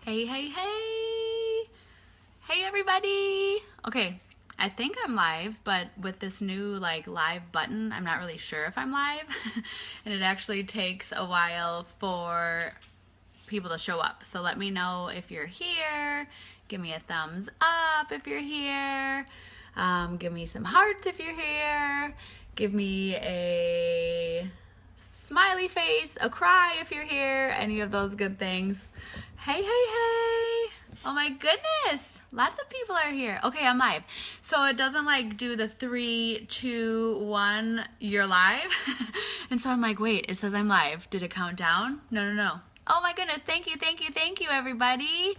Hey, hey, hey. Hey, everybody. Okay, I think I'm live, but with this new live button, I'm not really sure if I'm live. And it actually takes a while for people to show up. So let me know if you're here. Give me a thumbs up if you're here. Give me some hearts if you're here. Give me a smiley face, a cry if you're here, any of those good things. Hey, hey, hey. Oh my goodness. Lots of people are here. Okay, I'm live. So it doesn't do the 3, 2, 1, you're live. And so I'm like, wait, it says I'm live. Did it count down? No. Oh my goodness. Thank you, everybody.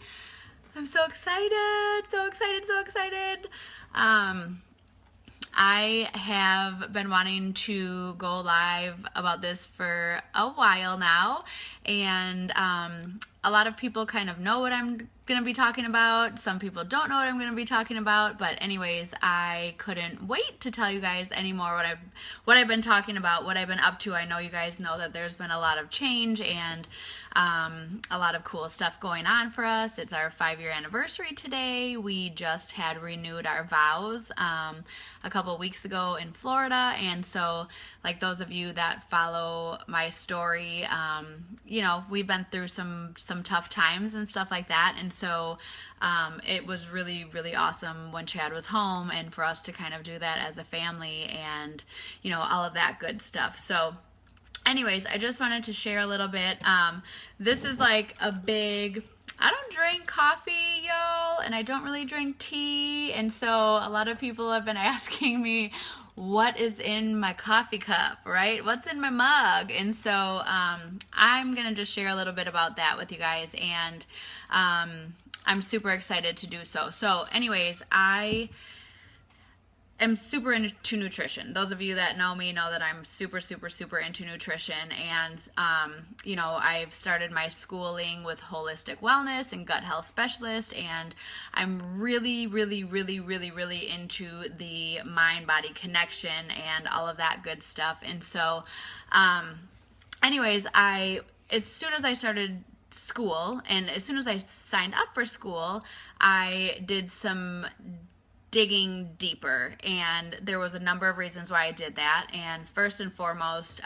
I'm so excited. So excited. I have been wanting to go live about this for a while now, and a lot of people kind of know what I'm going to be talking about. Some people don't know what I'm going to be talking about, but anyways, I couldn't wait to tell you guys anymore what I've been talking about, what I've been up to. I know you guys know that there's been a lot of change and a lot of cool stuff going on for us. It's our 5-year anniversary today. We just had renewed our vows a couple weeks ago in Florida, and so those of you that follow my story, we've been through some tough times and stuff like that, and so it was really awesome when Chad was home and for us to kind of do that as a family and all of that good stuff. So anyways, I just wanted to share a little bit. This is a big, I don't drink coffee, y'all, and I don't really drink tea, and so a lot of people have been asking me what is in my coffee cup, right? What's in my mug? And so I'm gonna just share a little bit about that with you guys, and I'm super excited to do so. So anyways, I am super into nutrition. Those of you that know me know that I'm super into nutrition, and I've started my schooling with holistic wellness and gut health specialist, and I'm really into the mind-body connection and all of that good stuff. And so anyways, as soon as I started school and as soon as I signed up for school, I did some digging deeper, and there was a number of reasons why I did that. And first and foremost,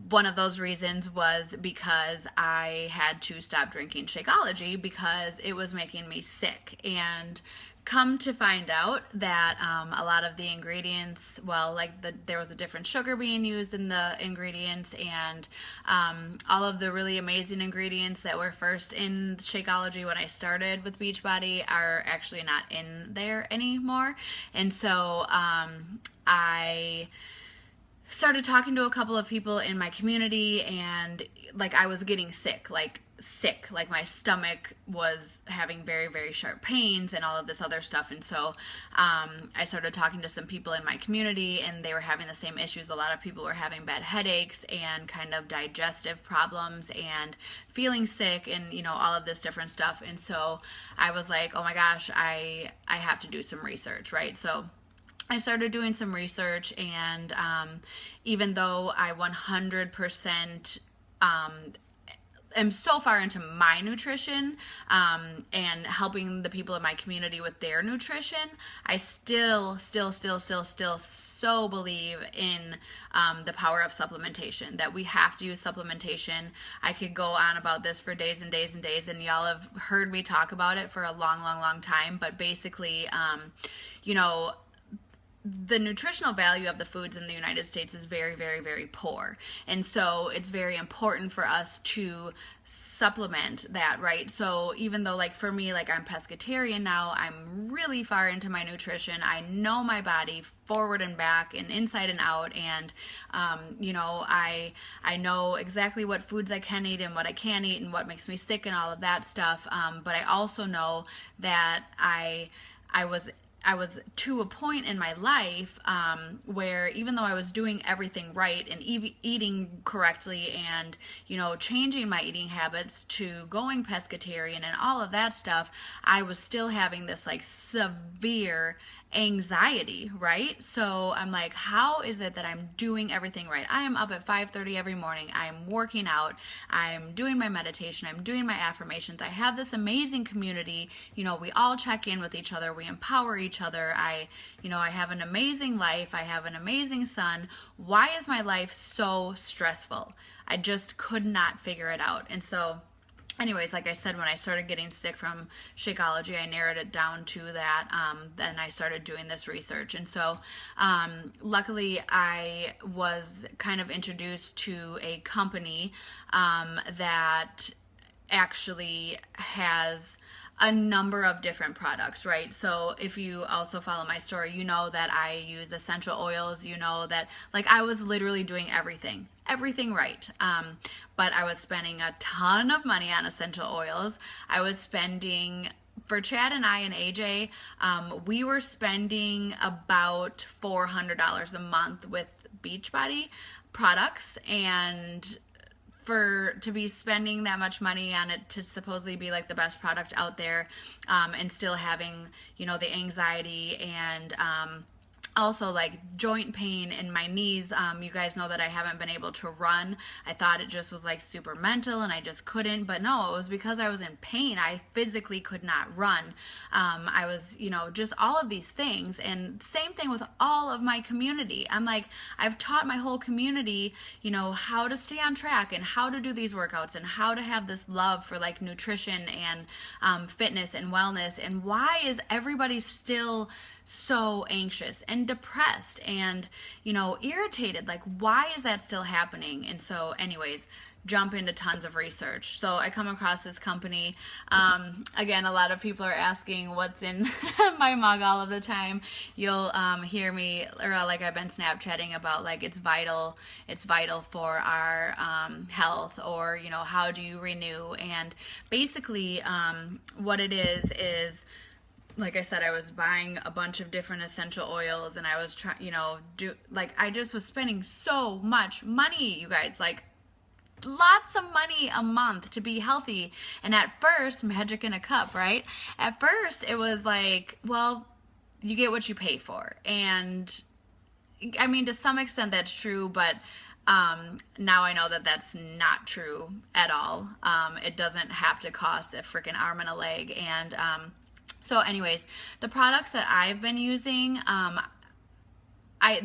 one of those reasons was because I had to stop drinking Shakeology because it was making me sick. And come to find out that a lot of the ingredients, there was a different sugar being used in the ingredients, and all of the really amazing ingredients that were first in Shakeology when I started with Beachbody are actually not in there anymore. And so I started talking to a couple of people in my community, and I was getting sick, my stomach was having very sharp pains and all of this other stuff. And so I started talking to some people in my community, and they were having the same issues. A lot of people were having bad headaches and kind of digestive problems and feeling sick and all of this different stuff. And so I was like, oh my gosh, I have to do some research, right? So I started doing some research, and even though I 100% am so far into my nutrition and helping the people in my community with their nutrition, I still so believe in the power of supplementation, that we have to use supplementation. I could go on about this for days and days and days, and y'all have heard me talk about it for a long time, but basically, the nutritional value of the foods in the United States is very poor. And so it's very important for us to supplement that, right? So even though for me, I'm pescatarian now, I'm really far into my nutrition. I know my body forward and back and inside and out, and I know exactly what foods I can eat and what I can't eat and what makes me sick and all of that stuff. But I also know that I was to a point in my life where even though I was doing everything right and eating correctly and, changing my eating habits to going pescatarian and all of that stuff, I was still having this severe anxiety, right? So I'm like, how is it that I'm doing everything right? I am up at 5:30 every morning. I'm working out. I'm doing my meditation. I'm doing my affirmations. I have this amazing community. You know, we all check in with each other. We empower each other. I have an amazing life. I have an amazing son. Why is my life so stressful? I just could not figure it out. And so anyways, like I said, when I started getting sick from Shakeology, I narrowed it down to that. Then I started doing this research. And so luckily, I was kind of introduced to a company that actually has a number of different products, right? So if you also follow my story, you know that I use essential oils, you know that like I was literally doing everything right. But I was spending a ton of money on essential oils. I was spending, for Chad and I and AJ, we were spending about $400 a month with Beachbody products, and to be spending that much money on it to supposedly be like the best product out there, and still having, the anxiety and also like joint pain in my knees. You guys know that I haven't been able to run. I thought it just was like super mental and I just couldn't, but no, it was because I was in pain. I physically could not run. I was, just all of these things. And same thing with all of my community. I'm like, I've taught my whole community, how to stay on track and how to do these workouts and how to have this love for like nutrition and fitness and wellness. And why is everybody still so anxious and depressed and, irritated? Like, why is that still happening? And so anyways, jump into tons of research. So I come across this company. Again, a lot of people are asking what's in my mug all of the time. You'll hear me, or like I've been Snapchatting about like it's vital for our health, or how do you renew? And basically what it is like I said, I was buying a bunch of different essential oils, and I was trying, I just was spending so much money, you guys, like lots of money a month to be healthy. And at first, magic in a cup, right? At first, it was like, well, you get what you pay for. And I mean, to some extent that's true, but now I know that that's not true at all. It doesn't have to cost a freaking arm and a leg. And so anyways, the products that I've been using,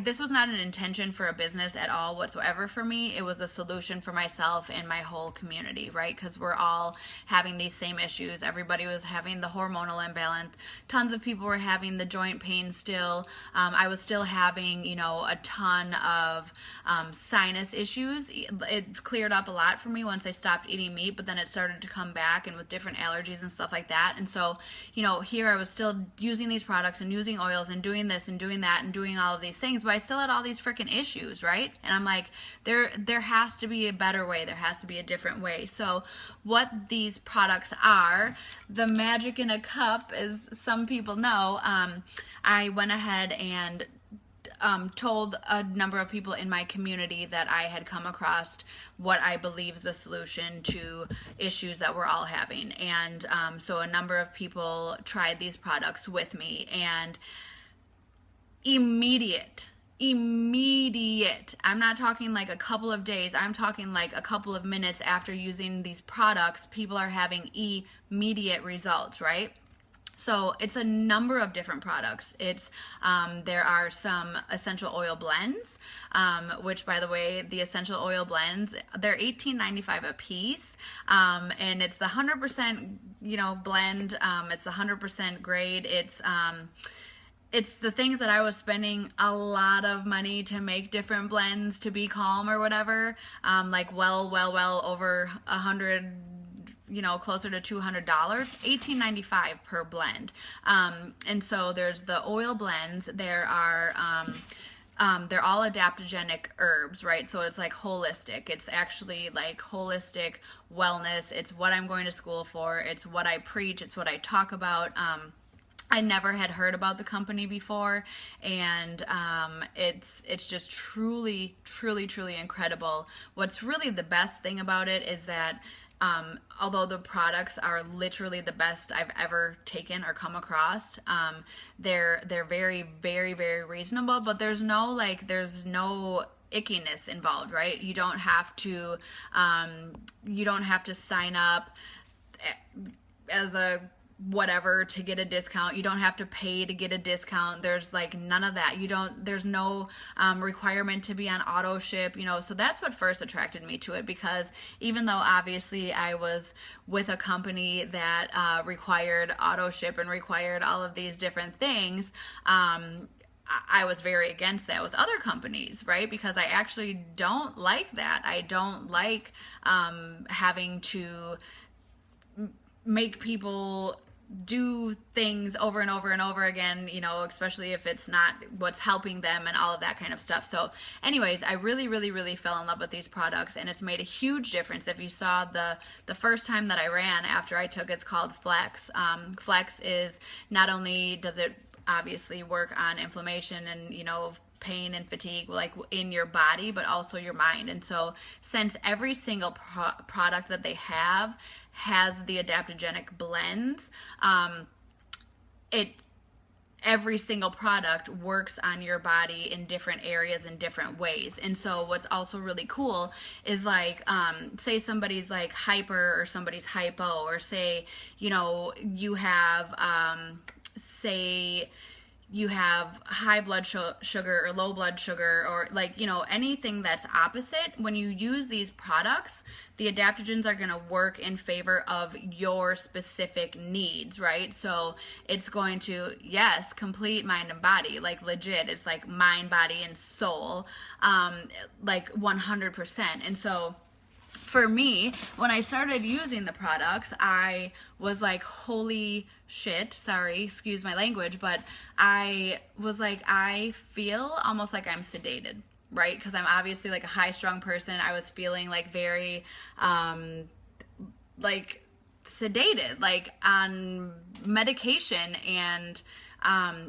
this was not an intention for a business at all whatsoever for me. It was a solution for myself and my whole community, right? Because we're all having these same issues. Everybody was having the hormonal imbalance. Tons of people were having the joint pain still. I was still having, a ton of sinus issues. It cleared up a lot for me once I stopped eating meat, but then it started to come back, and with different allergies and stuff like that. And so, here I was still using these products and using oils and doing this and doing that and doing all of these things, but I still had all these freaking issues, right? And I'm like, there has to be a better way. There has to be a different way. So what these products are, the magic in a cup, as some people know, I went ahead and told a number of people in my community that I had come across what I believe is a solution to issues that we're all having. And so a number of people tried these products with me, and immediate. I'm not talking like a couple of days. I'm talking like a couple of minutes after using these products, people are having immediate results, right? So it's a number of different products. There are some essential oil blends, which, by the way, the essential oil blends, they're $18.95 a piece, and it's the 100% blend. It's the 100% grade. It's the things that I was spending a lot of money to make different blends to be calm or whatever, like well over 100, closer to $200, $18.95 per blend. And so there's the oil blends. There are they're all adaptogenic herbs, right? So it's like holistic. It's actually like holistic wellness. It's what I'm going to school for. It's what I preach. It's what I talk about. I never had heard about the company before, and it's just truly incredible. What's really the best thing about it is that although the products are literally the best I've ever taken or come across, they're very, very, very reasonable, but there's no ickiness involved, right? You don't have to sign up as a whatever to get a discount. You don't have to pay to get a discount. There's like none of that. There's no requirement to be on auto ship, so that's what first attracted me to it, because even though obviously I was with a company that required auto ship and required all of these different things, I was very against that with other companies, right? Because I actually don't like that. I don't like having to make people do things over and over and over again, especially if it's not what's helping them and all of that kind of stuff. So anyways, I really, really, really fell in love with these products, and it's made a huge difference. If you saw the first time that I ran after I took, it's called Flex. Flex is, not only does it obviously work on inflammation and, pain and fatigue like in your body, but also your mind. And so since every single product that they have has the adaptogenic blends, every single product works on your body in different areas in different ways. And so what's also really cool is like, say somebody's like hyper or somebody's hypo, or say, you have, say you have high blood sugar or low blood sugar, or like, anything that's opposite. When you use these products, the adaptogens are going to work in favor of your specific needs, right? So it's going to, yes, complete mind and body, like legit. It's like mind, body, and soul, like 100%. And so for me, when I started using the products, I was like, holy shit, sorry, excuse my language, but I was like, I feel almost like I'm sedated, right? Because I'm obviously like a high-strung person. I was feeling like very, like sedated, like on medication. And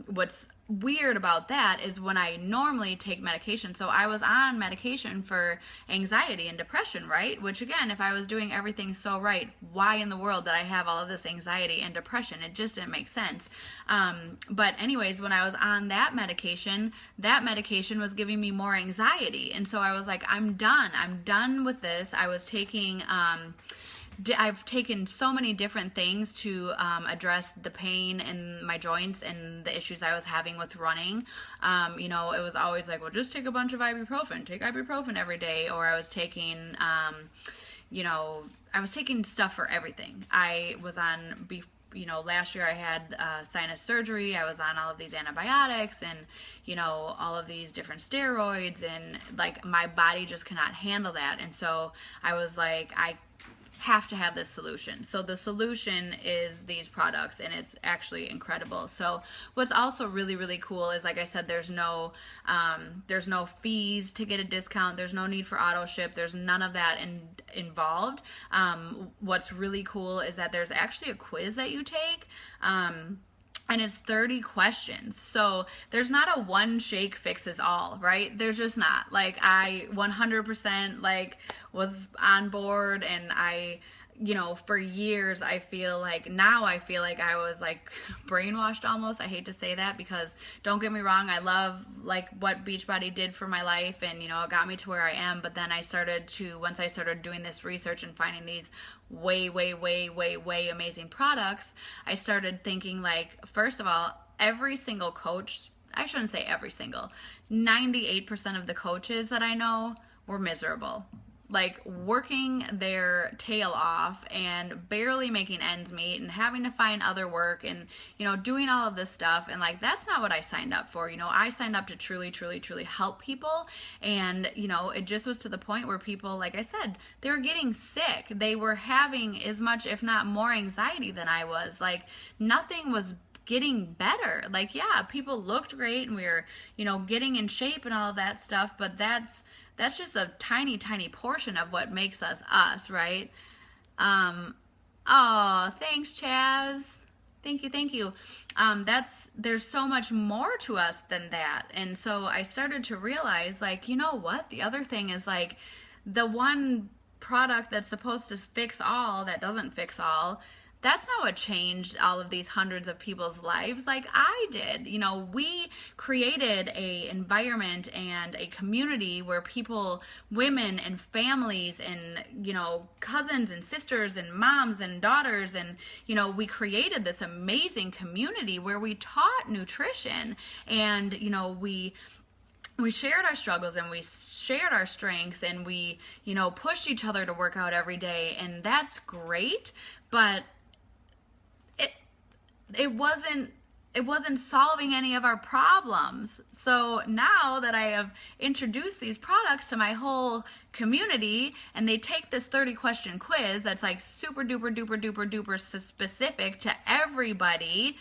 what's weird about that is when I normally take medication, so I was on medication for anxiety and depression, right? Which again, if I was doing everything so right, why in the world did I have all of this anxiety and depression? It just didn't make sense. But anyways, when I was on that medication was giving me more anxiety. And so I was like, I'm done with this. I was taking, I've taken so many different things to address the pain in my joints and the issues I was having with running. It was always like, well, just take a bunch of ibuprofen. Take ibuprofen every day. Or I was taking, I was taking stuff for everything. I was on, last year I had sinus surgery. I was on all of these antibiotics and, all of these different steroids. And, like, my body just cannot handle that. And so I was like, I have to have this solution. So the solution is these products, and it's actually incredible. So what's also really, really cool is, like I said, there's no fees to get a discount. There's no need for auto ship. There's none of that involved. What's really cool is that there's actually a quiz that you take. And it's 30 questions. So there's not a one shake fixes all, right? There's just not. Like, I 100% like was on board, and I, for years I feel like I was like brainwashed almost. I hate to say that, because don't get me wrong, I love like what Beachbody did for my life, and it got me to where I am. But then once I started doing this research and finding these way amazing products, I started thinking, like, first of all, every single coach, I shouldn't say every single, 98% of the coaches that I know were miserable. Like, working their tail off and barely making ends meet and having to find other work and, doing all of this stuff. And like, that's not what I signed up for. I signed up to truly help people. And, it just was to the point where people, like I said, they were getting sick. They were having as much, if not more, anxiety than I was. Like, nothing was getting better. Like, yeah, people looked great and we were, getting in shape and all of that stuff, but that's just a tiny portion of what makes us, right? Oh, thanks, Chaz. Thank you. There's so much more to us than that. And so I started to realize, like, you know what? The other thing is, like, the one product that's supposed to fix all that doesn't fix all, that's not what changed all of these hundreds of people's lives like I did. You know, we created a environment and a community where people, women and families and, you know, cousins and sisters and moms and daughters, and, you know, we created this amazing community where we taught nutrition, and, you know, we shared our struggles and we shared our strengths, and we, you know, pushed each other to work out every day, and that's great, but it wasn't solving any of our problems. So now that I have introduced these products to my whole community, and they take this 30-question quiz that's like super duper duper duper duper specific to everybody,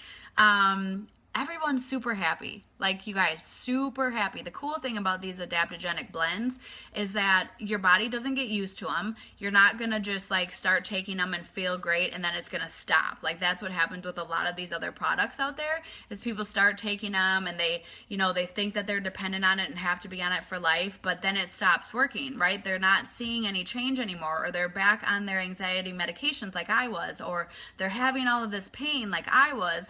everyone's super happy. Like, you guys, super happy. The cool thing about these adaptogenic blends is that your body doesn't get used to them. You're not going to just like start taking them and feel great and then it's going to stop. Like, that's what happens with a lot of these other products out there, is people start taking them and they, you know, they think that they're dependent on it and have to be on it for life, but then it stops working, right? They're not seeing any change anymore, or they're back on their anxiety medications like I was, or they're having all of this pain like I was.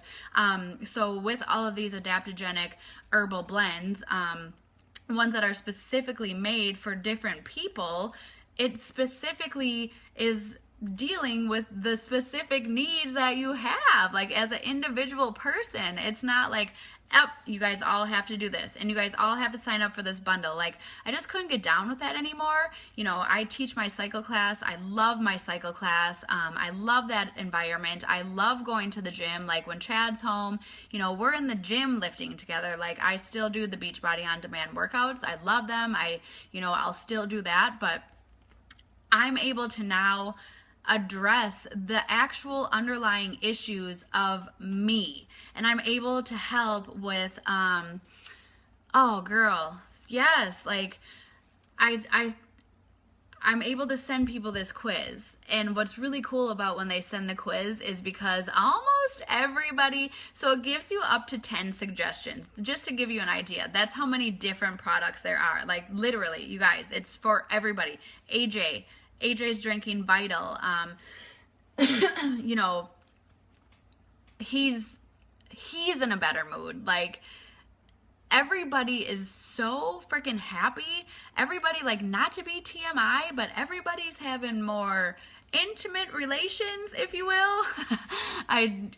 So with all of these adaptogenic herbal blends, ones that are specifically made for different people, it specifically is dealing with the specific needs that you have, like as an individual person. It's not like, oh, you guys all have to do this and you guys all have to sign up for this bundle. Like, I just couldn't get down with that anymore. You know, I teach my cycle class. I love my cycle class. I love that environment. I love going to the gym. Like, when Chad's home, you know, we're in the gym lifting together. Like, I still do the Beachbody on demand workouts. I love them. I'll still do that, but I'm able to now address the actual underlying issues of me, and I'm able to help with oh girl, yes, like I'm able to send people this quiz. And what's really cool about when they send the quiz is because almost everybody, so it gives you up to 10 suggestions, just to give you an idea. That's how many different products there are. Like, literally, you guys, it's for everybody. AJ's drinking Vital. You know, he's in a better mood. Like, everybody is so freaking happy. Everybody, like, not to be TMI, but everybody's having more intimate relations, if you will. I,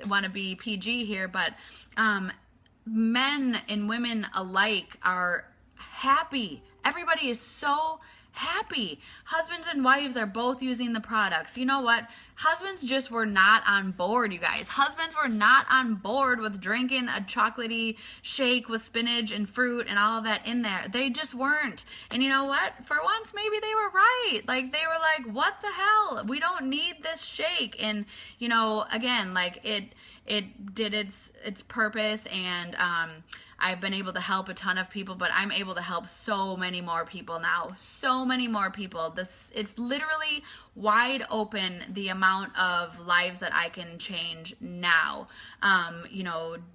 want to be PG here, but men and women alike are happy. Everybody is so happy. Husbands and wives are both using the products. You know what? Husbands just were not on board, you guys. Husbands were not on board with drinking a chocolatey shake with spinach and fruit and all of that in there. They just weren't. And you know what? For once, maybe they were right. Like, they were like, what the hell? We don't need this shake. And, again, like, it did its purpose, and I've been able to help a ton of people, but I'm able to help so many more people now. So many more people. It's literally wide open, the amount of lives that I can change now.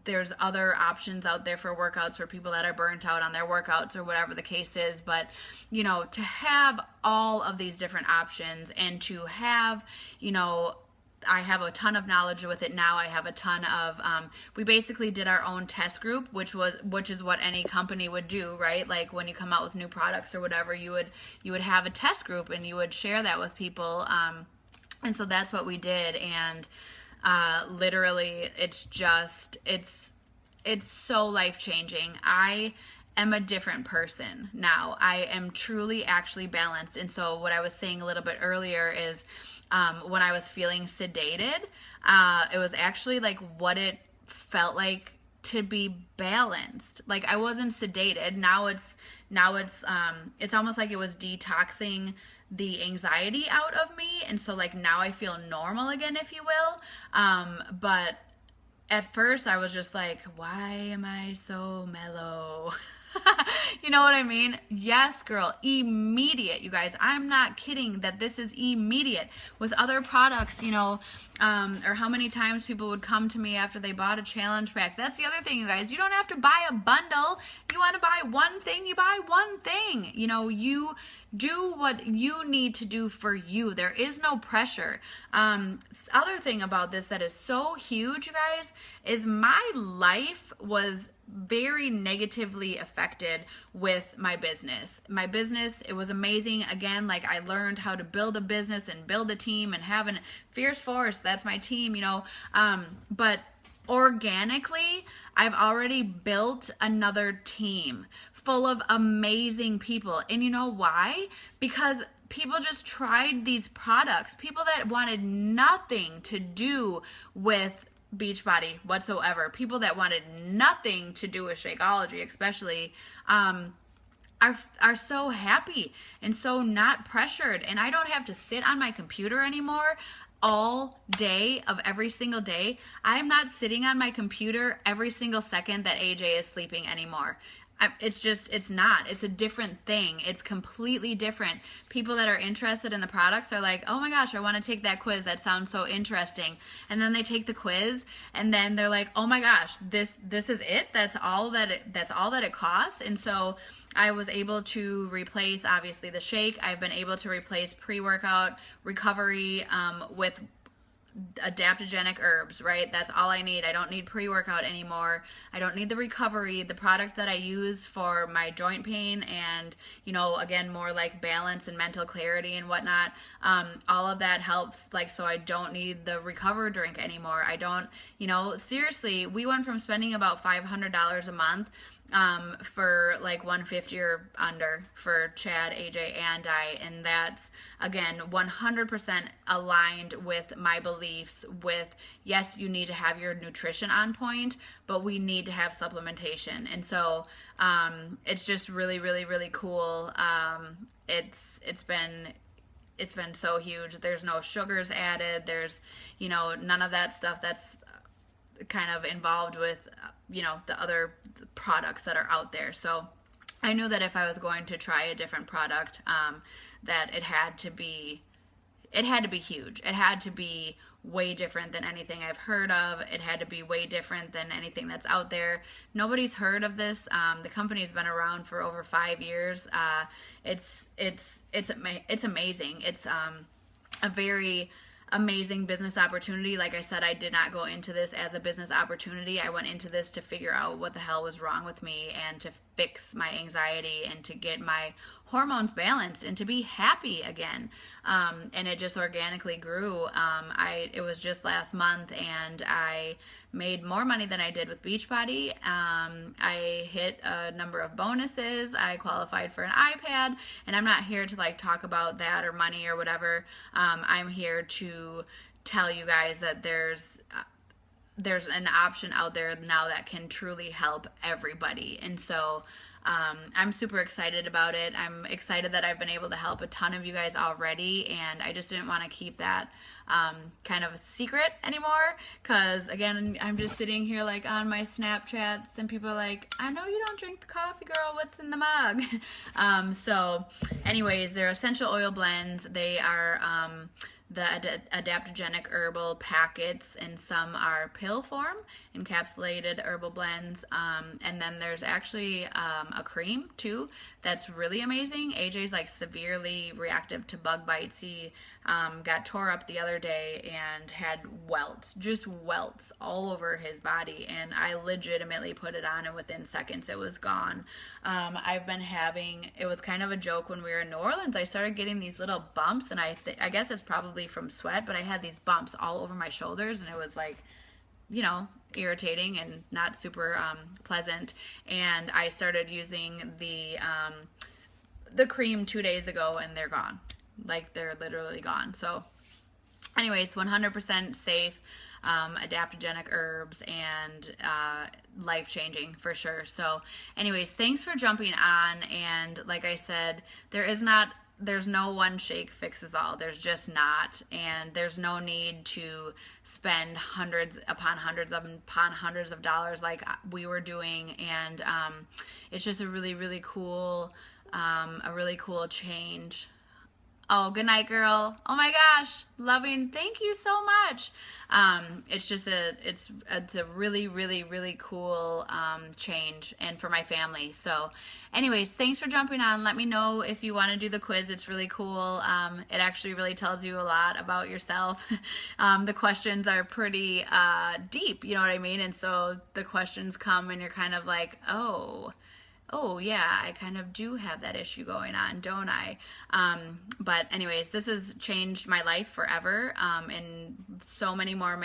There's other options out there for workouts for people that are burnt out on their workouts or whatever the case is. But, to have all of these different options, and to have, I have a ton of knowledge with it now. I have a ton of, we basically did our own test group, which is what any company would do, right? Like, when you come out with new products or whatever, you would have a test group and you would share that with people. And so that's what we did. And, literally, it's so life-changing. I am a different person now. I am truly actually balanced. And so what I was saying a little bit earlier is, when I was feeling sedated, it was actually like what it felt like to be balanced. Like, I wasn't sedated. Now it's almost like it was detoxing the anxiety out of me. And so, like, now I feel normal again, if you will. But at first I was just like, why am I so mellow? You know what I mean? Yes, girl, immediate, you guys. I'm not kidding that this is immediate. With other products, or how many times people would come to me after they bought a challenge pack. That's the other thing, you guys. You don't have to buy a bundle. You want to buy one thing, you buy one thing. You do what you need to do for you. There is no pressure. Other thing about this that is so huge, you guys, is my life was very negatively affected with my business. My business, it was amazing. Again, like I learned how to build a business and build a team and have a fierce force. That's my team, you know. But organically, I've already built another team full of amazing people. And you know why? Because people just tried these products. People that wanted nothing to do with Beachbody whatsoever. People that wanted nothing to do with Shakeology, especially, are so happy and so not pressured. And I don't have to sit on my computer anymore all day of every single day. I'm not sitting on my computer every single second that AJ is sleeping anymore. It's not. It's a different thing. It's completely different. People that are interested in the products are like, oh my gosh, I want to take that quiz. That sounds so interesting. And then they take the quiz and then they're like, oh my gosh, this is it. That's all that it costs. And so I was able to replace, obviously, the shake. I've been able to replace pre-workout recovery with adaptogenic herbs, right? That's all I need. I don't need pre-workout anymore. I don't need the recovery. The product that I use for my joint pain and, you know, again, more like balance and mental clarity and whatnot, all of that helps, like, so I don't need the recover drink anymore. I don't, you know, seriously, we went from spending about $500 a month for like $150 or under for Chad, AJ, and I, and that's, again, 100% aligned with my beliefs with, yes, you need to have your nutrition on point, but we need to have supplementation. And so it's just really, really, really cool. It's been so huge. There's no sugars added. There's, you know, none of that stuff that's kind of involved with, you know, the other products that are out there. So I knew that if I was going to try a different product, that it had to be huge. It had to be way different than anything I've heard of. It had to be way different than anything that's out there. Nobody's heard of this. The company's been around for over 5 years. It's amazing. It's a very amazing business opportunity. Like I said, I did not go into this as a business opportunity. I went into this to figure out what the hell was wrong with me and to fix my anxiety and to get my hormones balanced and to be happy again. And it just organically grew. It was just last month and I made more money than I did with Beachbody. I hit a number of bonuses. I qualified for an iPad, and I'm not here to like talk about that or money or whatever. I'm here to tell you guys that there's an option out there now that can truly help everybody. And so I'm super excited about it. I'm excited that I've been able to help a ton of you guys already, and I just didn't want to keep that kind of a secret anymore, because again, I'm just sitting here like on my Snapchats and people are like, I know you don't drink the coffee, girl, what's in the mug? So anyways, they're essential oil blends. They are the adaptogenic herbal packets, and some are pill form, encapsulated herbal blends, and then there's actually a cream too that's really amazing. AJ's like severely reactive to bug bites. He got tore up the other day and had welts, just welts all over his body, and I legitimately put it on and within seconds it was gone. I've been having, it was kind of a joke when we were in New Orleans, I started getting these little bumps, and I guess it's probably from sweat, but I had these bumps all over my shoulders, and it was like, you know, irritating and not super pleasant. And I started using the cream 2 days ago, and they're gone. Like, they're literally gone. So anyways, 100% safe, adaptogenic herbs, and life-changing for sure. So anyways, thanks for jumping on. And like I said, there's no one shake fixes all. There's just not. And there's no need to spend hundreds upon hundreds of dollars like we were doing. And it's just a really, really cool change. Oh, good night, girl. Oh my gosh, loving. Thank you so much. It's just it's a really really cool change, and for my family. So, anyways, thanks for jumping on. Let me know if you want to do the quiz. It's really cool. It actually really tells you a lot about yourself. The questions are pretty deep. You know what I mean? And so the questions come, and you're kind of like, oh yeah, I kind of do have that issue going on, don't I? But anyways, this has changed my life forever, in so many more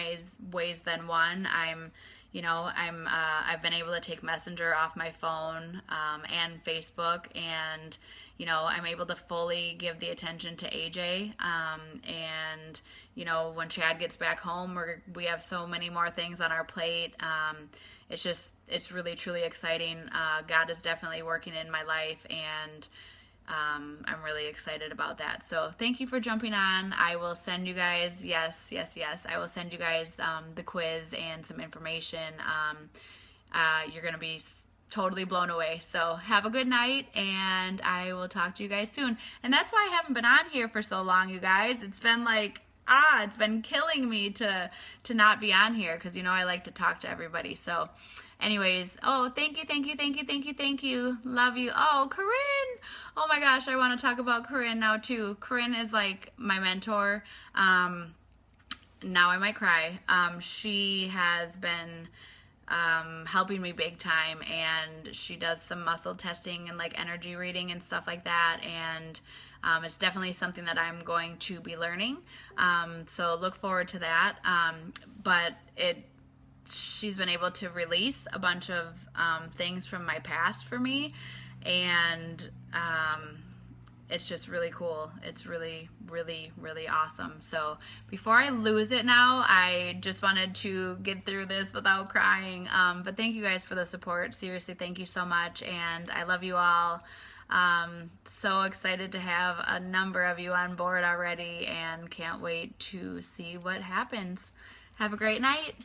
ways than one. I've been able to take Messenger off my phone, and Facebook, and I'm able to fully give the attention to AJ. And when Chad gets back home, we have so many more things on our plate. It's really truly exciting. God is definitely working in my life, and I'm really excited about that. So thank you for jumping on. I will send you guys, yes, I will send you guys the quiz and some information. You're going to be totally blown away. So have a good night, and I will talk to you guys soon. And that's why I haven't been on here for so long, you guys. It's been like, it's been killing me to not be on here, because I like to talk to everybody. So anyways, thank you. Love you. Oh, Corinne. Oh my gosh, I want to talk about Corinne now too. Corinne is like my mentor. Now I might cry. She has been helping me big time, and she does some muscle testing and like energy reading and stuff like that, and it's definitely something that I'm going to be learning, so look forward to that. But she's been able to release a bunch of things from my past for me, and it's just really cool. It's really awesome. So before I lose it now, I just wanted to get through this without crying. But thank you guys for the support. Seriously, thank you so much, and I love you all. So excited to have a number of you on board already, and can't wait to see what happens. Have a great night.